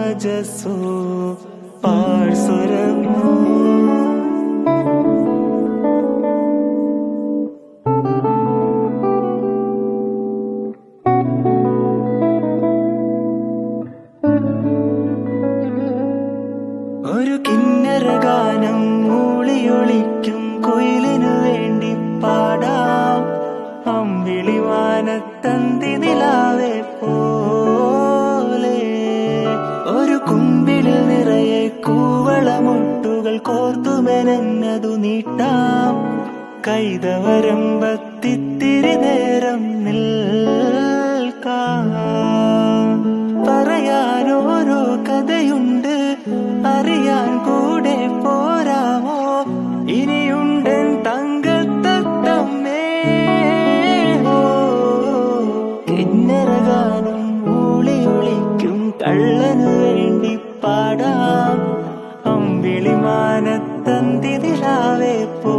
വജസ്സോ പാഴ്സ്വരമോ ഒരു കിന്നരഗാനം മൂളിയൊളിക്കും കുയിലിനു വേണ്ടി പാടാം അമ്പിളിവാനത്തന്തി നിലാവെ പോലെ ഒരു കുമ്പിളിൽ നിറയെ കൂവളമുട്ടുകൾ കോർത്തുമെനഞ്ഞതു നീട്ടാം കൈതവരമ്പത്തിത്തിരി നേരം നിൽക്കാം പറയാനോരോ കഥയുണ്ട് അറിയാൻ കൂടെ പോരാമോ ഇനിയുണ്ടൻ തങ്കത്തത്തമ്മേ കിന്നരഗാനം മൂളിയൊളിക്കും കള്ളനു വേണ്ടി പാടാം അമ്പിളിമാനത്തന്തി നിലാവെ പോ